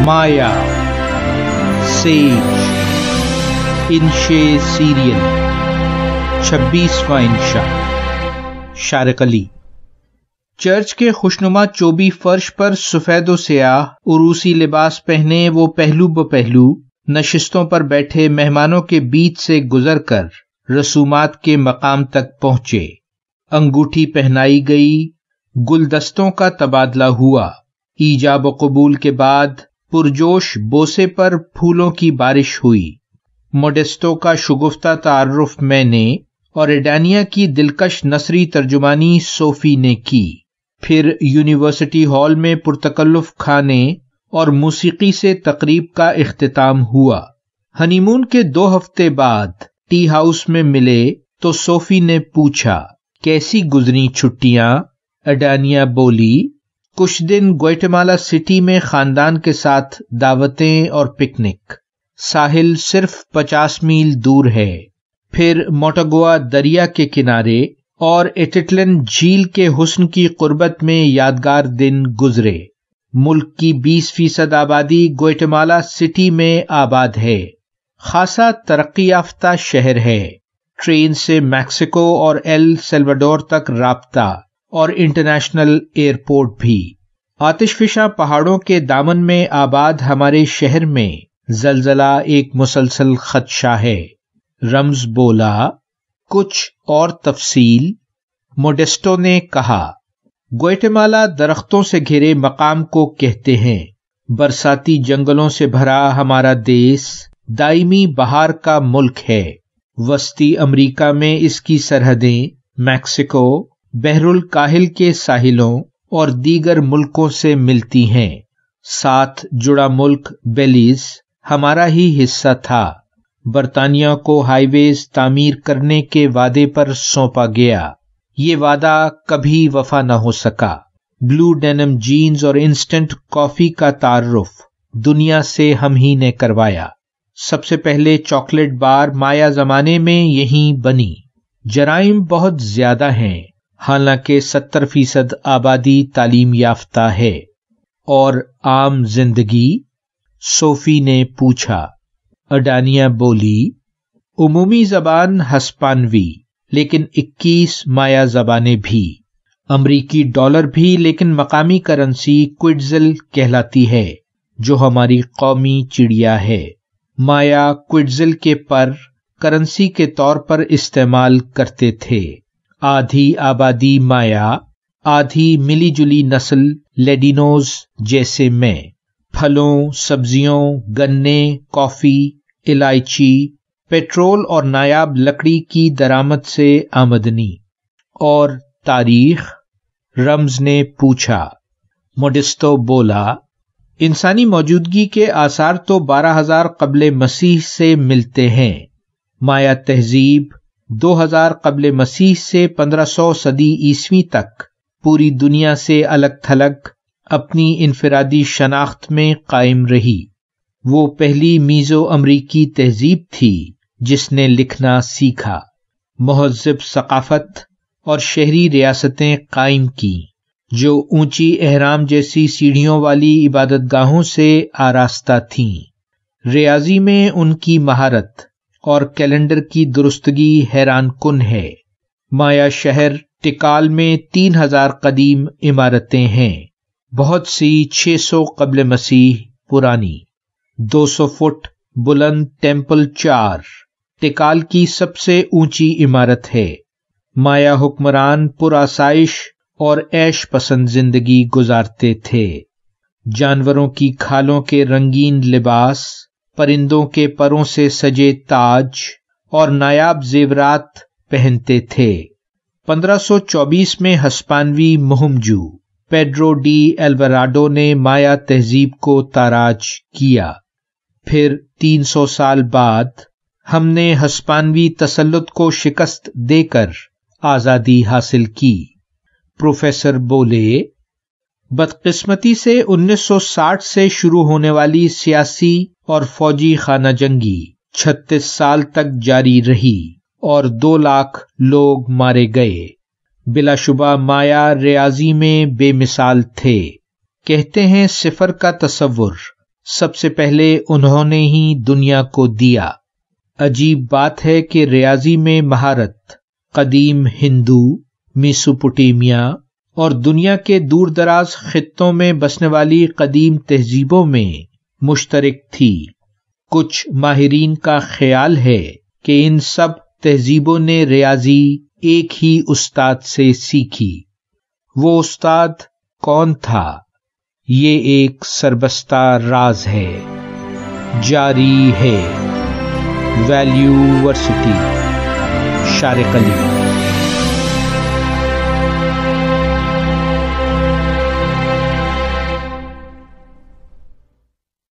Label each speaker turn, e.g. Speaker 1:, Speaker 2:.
Speaker 1: مایا، سیج، انشے serial, 26واں انشا، شارق علی۔ Church کے خوشنما چوبی فرش پر سفید و سیاہ عروسی لباس پہنے وہ پہلو بپہلو نشستوں پر بیٹھے مہمانوں کے بیچ سے گزر کر رسومات کے مقام تک پہنچے۔ انگوٹھی پہنائی گئی، گلدستوں کا تبادلہ ہوا، ایجاب و قبول کے بعد پرجوش بوسے پر پھولوں کی بارش ہوئی۔ موڈیسٹو کا شگفتہ تعارف میں نے اور ایڈانیہ کی دلکش نثری ترجمانی صوفی نے کی۔ پھر یونیورسٹی ہال میں پرتکلف کھانے اور موسیقی سے تقریب کا اختتام ہوا۔ ہنی مون کے 2 ہفتے بعد ٹی ہاؤس میں ملے تو صوفی نے پوچھا، کیسی گزری چھٹیاں؟ ایڈانیہ بولی، کچھ دن گوئٹمالا سٹی میں خاندان کے ساتھ دعوتیں اور پکنک، ساحل صرف 50 میل دور ہے۔ پھر موٹاگوا دریا کے کنارے اور ایٹٹلن جھیل کے حسن کی قربت میں یادگار دن گزرے۔ ملک کی 20% آبادی گوئٹمالا سٹی میں آباد ہے۔ خاصا ترقی یافتہ شہر ہے۔ ٹرین سے میکسیکو اور ایل سیلواڈور تک رابطہ اور انٹرنیشنل ایئرپورٹ بھی۔ آتش فشاں پہاڑوں کے دامن میں آباد ہمارے شہر میں زلزلہ ایک مسلسل خدشہ ہے۔ رمز بولا، کچھ اور تفصیل؟ موڈیسٹو نے کہا، گوئٹمالا درختوں سے گھرے مقام کو کہتے ہیں۔ برساتی جنگلوں سے بھرا ہمارا دیس دائمی بہار کا ملک ہے۔ وسطی امریکہ میں اس کی سرحدیں میکسیکو، بحر الکاہل کے ساحلوں اور دیگر ملکوں سے ملتی ہیں۔ ساتھ جڑا ملک بیلیز ہمارا ہی حصہ تھا۔ برطانیہ کو ہائی ویز تعمیر کرنے کے وعدے پر سونپا گیا۔ یہ وعدہ کبھی وفا نہ ہو سکا۔ بلو ڈینم جینز اور انسٹنٹ کافی کا تعارف دنیا سے ہم ہی نے کروایا۔ سب سے پہلے چاکلیٹ بار مایا زمانے میں یہیں بنی۔ جرائم بہت زیادہ ہیں، حالانکہ 70% آبادی تعلیم یافتہ ہے۔ اور عام زندگی؟ صوفی نے پوچھا۔ ایڈانیہ بولی، عمومی زبان ہسپانوی، لیکن 21 مایا زبانیں بھی، امریکی ڈالر بھی، لیکن مقامی کرنسی کوئٹزل کہلاتی ہے، جو ہماری قومی چڑیا ہے۔ مایا کوئٹزل کے پر کرنسی کے طور پر استعمال کرتے تھے۔ آدھی آبادی مایا، آدھی ملی جلی نسل لیڈینوز جیسے میں۔ پھلوں، سبزیوں، گنے، کافی، الائچی، پیٹرول اور نایاب لکڑی کی درآمد سے آمدنی۔ اور تاریخ؟ رمز نے پوچھا۔ موڈیسٹو بولا، انسانی موجودگی کے آثار تو 12,000 قبل مسیح سے ملتے ہیں۔ مایا تہذیب 2000 قبل مسیح سے 1500 صدی عیسوی تک پوری دنیا سے الگ تھلگ اپنی انفرادی شناخت میں قائم رہی۔ وہ پہلی میزو امریکی تہذیب تھی جس نے لکھنا سیکھا، مہذب ثقافت اور شہری ریاستیں قائم کی جو اونچی اہرام جیسی سیڑھیوں والی عبادت گاہوں سے آراستہ تھیں۔ ریاضی میں ان کی مہارت اور کیلنڈر کی درستگی حیران کن ہے۔ مایا شہر ٹکال میں 3000 قدیم عمارتیں ہیں، بہت سی 600 قبل مسیح پرانی۔ 200 فٹ بلند ٹیمپل 4 ٹکال کی سب سے اونچی عمارت ہے۔ مایا حکمران پرآسائش اور عیش پسند زندگی گزارتے تھے۔ جانوروں کی کھالوں کے رنگین لباس، پرندوں کے پروں سے سجے تاج اور نایاب زیورات پہنتے تھے۔ 1524 میں ہسپانوی مہمجو پیڈرو ڈی ایلوراڈو نے مایا تہذیب کو تاراج کیا۔ پھر 300 سال بعد ہم نے ہسپانوی تسلط کو شکست دے کر آزادی حاصل کی۔ پروفیسر بولے، بدقسمتی سے 1960 سے شروع ہونے والی سیاسی اور فوجی خانہ جنگی 36 سال تک جاری رہی اور 2 لاکھ لوگ مارے گئے۔ بلا شبہ مایا ریاضی میں بے مثال تھے۔ کہتے ہیں صفر کا تصور سب سے پہلے انہوں نے ہی دنیا کو دیا۔ عجیب بات ہے کہ ریاضی میں مہارت قدیم ہندو، میسوپوٹیمیا اور دنیا کے دور دراز خطوں میں بسنے والی قدیم تہذیبوں میں مشترک تھی۔ کچھ ماہرین کا خیال ہے کہ ان سب تہذیبوں نے ریاضی ایک ہی استاد سے سیکھی۔ وہ استاد کون تھا؟ یہ ایک سربستہ راز ہے۔ جاری ہے۔ ویلیو ورسٹی، شارق علی۔